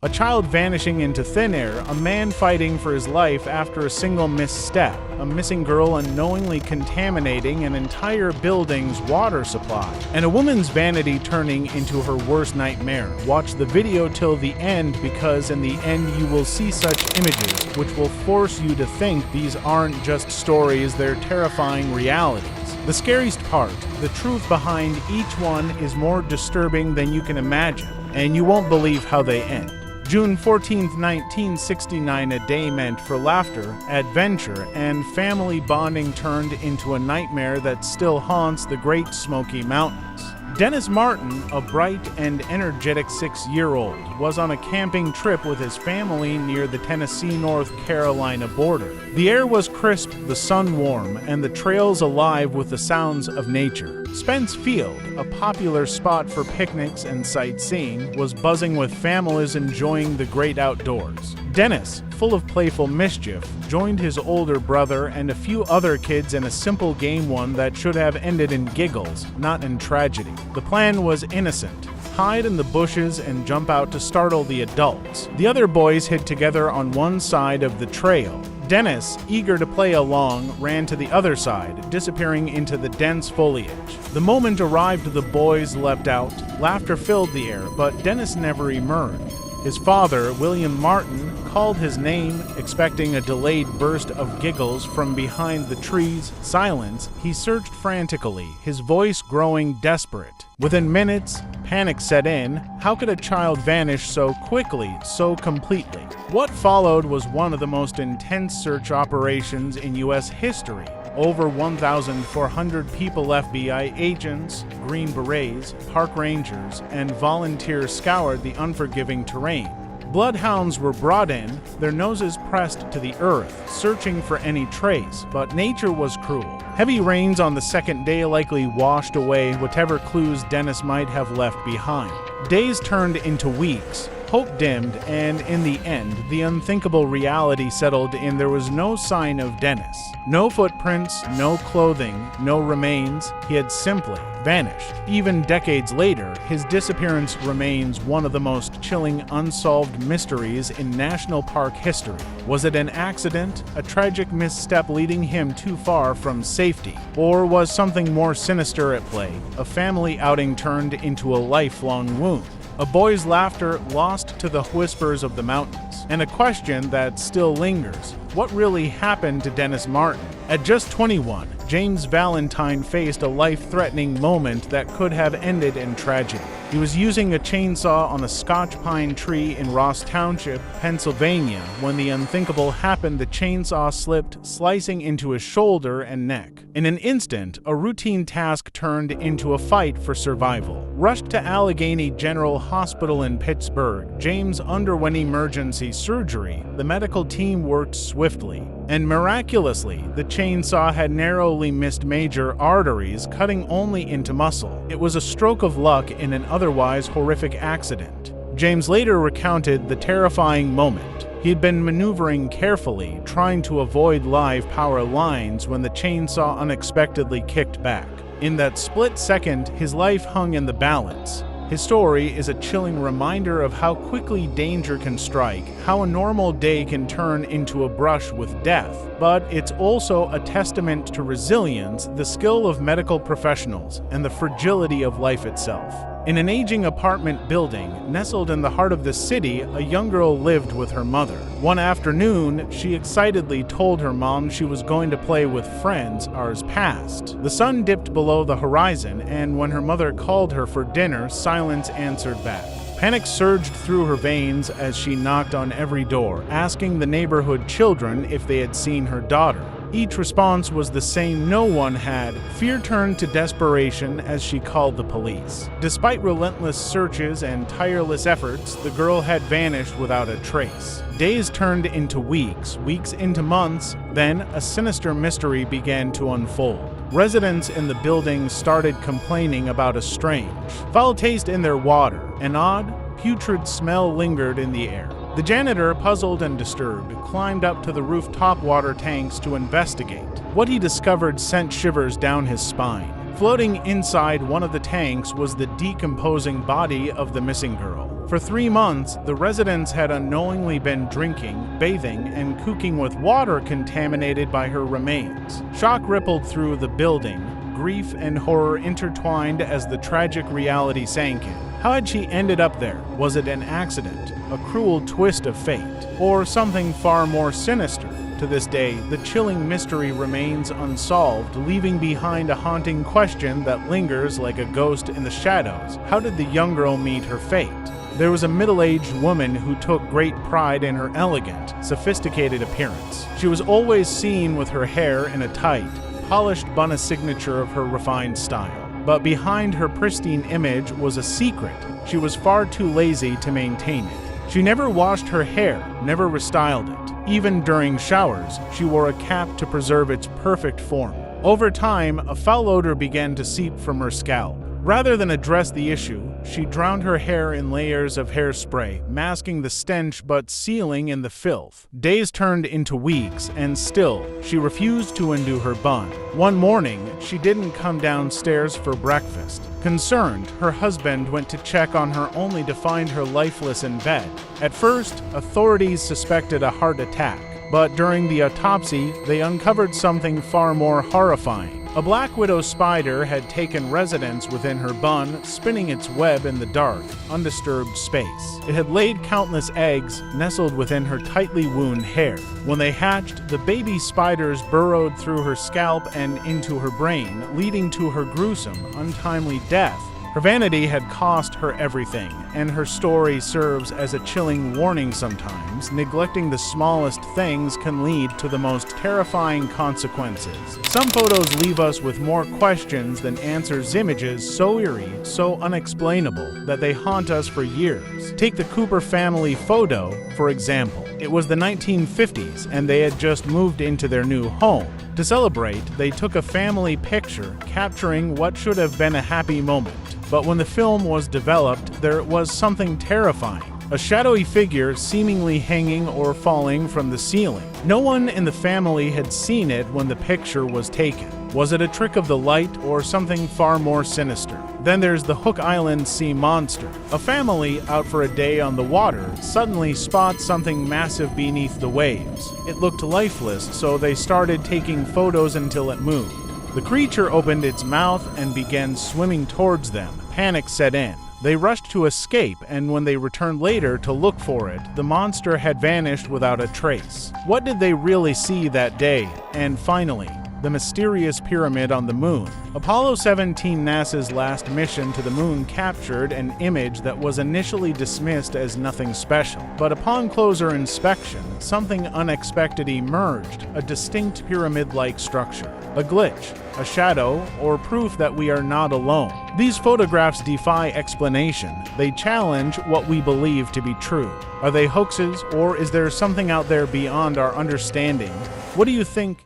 A child vanishing into thin air, a man fighting for his life after a single misstep, a missing girl unknowingly contaminating an entire building's water supply, and a woman's vanity turning into her worst nightmare. Watch the video till the end, because in the end you will see such images which will force you to think these aren't just stories, they're terrifying realities. The scariest part, the truth behind each one, is more disturbing than you can imagine, and you won't believe how they end. June 14, 1969, a day meant for laughter, adventure, and family bonding turned into a nightmare that still haunts the Great Smoky Mountains. Dennis Martin, a bright and energetic 6-year-old, was on a camping trip with his family near the Tennessee-North Carolina border. The air was crisp, the sun warm, and the trails alive with the sounds of nature. Spence Field, a popular spot for picnics and sightseeing, was buzzing with families enjoying the great outdoors. Dennis, full of playful mischief, joined his older brother and a few other kids in a simple game one that should have ended in giggles, not in tragedy. The plan was innocent. Hide in the bushes and jump out to startle the adults. The other boys hid together on one side of the trail. Dennis, eager to play along, ran to the other side, disappearing into the dense foliage. The moment arrived, the boys leapt out. Laughter filled the air, but Dennis never emerged. His father, William Martin, called his name, expecting a delayed burst of giggles from behind the trees. Silence. He searched frantically, his voice growing desperate. Within minutes, panic set in. How could a child vanish so quickly, so completely? What followed was one of the most intense search operations in U.S. history. Over 1,400 people, FBI agents, Green Berets, park rangers, and volunteers scoured the unforgiving terrain. Bloodhounds were brought in, their noses pressed to the earth, searching for any trace, but nature was cruel. Heavy rains on the second day likely washed away whatever clues Dennis might have left behind. Days turned into weeks. Hope dimmed, and in the end, the unthinkable reality settled in. There was no sign of Dennis. No footprints, no clothing, no remains. He had simply vanished. Even decades later, his disappearance remains one of the most chilling unsolved mysteries in national park history. Was it an accident, a tragic misstep leading him too far from safety? Or was something more sinister at play, a family outing turned into a lifelong wound? A boy's laughter lost to the whispers of the mountains, and a question that still lingers. What really happened to Dennis Martin? At just 21, James Valentine faced a life-threatening moment that could have ended in tragedy. He was using a chainsaw on a Scotch pine tree in Ross Township, Pennsylvania, when the unthinkable happened. The chainsaw slipped, slicing into his shoulder and neck. In an instant, a routine task turned into a fight for survival. Rushed to Allegheny General Hospital in Pittsburgh, James underwent emergency surgery. The medical team worked swiftly, and miraculously, the chainsaw had narrowly missed major arteries, cutting only into muscle. It was a stroke of luck in an otherwise horrific accident. James later recounted the terrifying moment. He had been maneuvering carefully, trying to avoid live power lines when the chainsaw unexpectedly kicked back. In that split second, his life hung in the balance. His story is a chilling reminder of how quickly danger can strike, how a normal day can turn into a brush with death. But it's also a testament to resilience, the skill of medical professionals, and the fragility of life itself. In an aging apartment building, nestled in the heart of the city, a young girl lived with her mother. One afternoon, she excitedly told her mom she was going to play with friends. Hours passed. The sun dipped below the horizon, and when her mother called her for dinner, silence answered back. Panic surged through her veins as she knocked on every door, asking the neighborhood children if they had seen her daughter. Each response was the same: no one had. Fear turned to desperation as she called the police. Despite relentless searches and tireless efforts, the girl had vanished without a trace. Days turned into weeks, weeks into months, then a sinister mystery began to unfold. Residents in the building started complaining about a strange, foul taste in their water. An odd, putrid smell lingered in the air. The janitor, puzzled and disturbed, climbed up to the rooftop water tanks to investigate. What he discovered sent shivers down his spine. Floating inside one of the tanks was the decomposing body of the missing girl. For 3 months, the residents had unknowingly been drinking, bathing, and cooking with water contaminated by her remains. Shock rippled through the building, grief and horror intertwined as the tragic reality sank in. How had she ended up there? Was it an accident, a cruel twist of fate, or something far more sinister? To this day, the chilling mystery remains unsolved, leaving behind a haunting question that lingers like a ghost in the shadows. How did the young girl meet her fate? There was a middle-aged woman who took great pride in her elegant, sophisticated appearance. She was always seen with her hair in a tight, polished bun, a signature of her refined style. But behind her pristine image was a secret. She was far too lazy to maintain it. She never washed her hair, never restyled it. Even during showers, she wore a cap to preserve its perfect form. Over time, a foul odor began to seep from her scalp. Rather than address the issue, she drowned her hair in layers of hairspray, masking the stench but sealing in the filth. Days turned into weeks, and still, she refused to undo her bun. One morning, she didn't come downstairs for breakfast. Concerned, her husband went to check on her only to find her lifeless in bed. At first, authorities suspected a heart attack, but during the autopsy, they uncovered something far more horrifying. A black widow spider had taken residence within her bun, spinning its web in the dark, undisturbed space. It had laid countless eggs, nestled within her tightly wound hair. When they hatched, the baby spiders burrowed through her scalp and into her brain, leading to her gruesome, untimely death. Her vanity had cost her everything, and her story serves as a chilling warning sometimes. Neglecting the smallest things can lead to the most terrifying consequences. Some photos leave us with more questions than answers, images so eerie, so unexplainable, that they haunt us for years. Take the Cooper family photo, for example. It was the 1950s, and they had just moved into their new home. To celebrate, they took a family picture, capturing what should have been a happy moment. But when the film was developed, there was something terrifying. A shadowy figure seemingly hanging or falling from the ceiling. No one in the family had seen it when the picture was taken. Was it a trick of the light or something far more sinister? Then there's the Hook Island sea monster. A family out for a day on the water suddenly spots something massive beneath the waves. It looked lifeless, so they started taking photos until it moved. The creature opened its mouth and began swimming towards them. Panic set in. They rushed to escape, and when they returned later to look for it, the monster had vanished without a trace. What did they really see that day? And finally, the mysterious pyramid on the moon. Apollo 17, NASA's last mission to the moon, captured an image that was initially dismissed as nothing special. But upon closer inspection, something unexpected emerged, a distinct pyramid-like structure. A glitch, a shadow, or proof that we are not alone. These photographs defy explanation. They challenge what we believe to be true. Are they hoaxes, or is there something out there beyond our understanding? What do you think?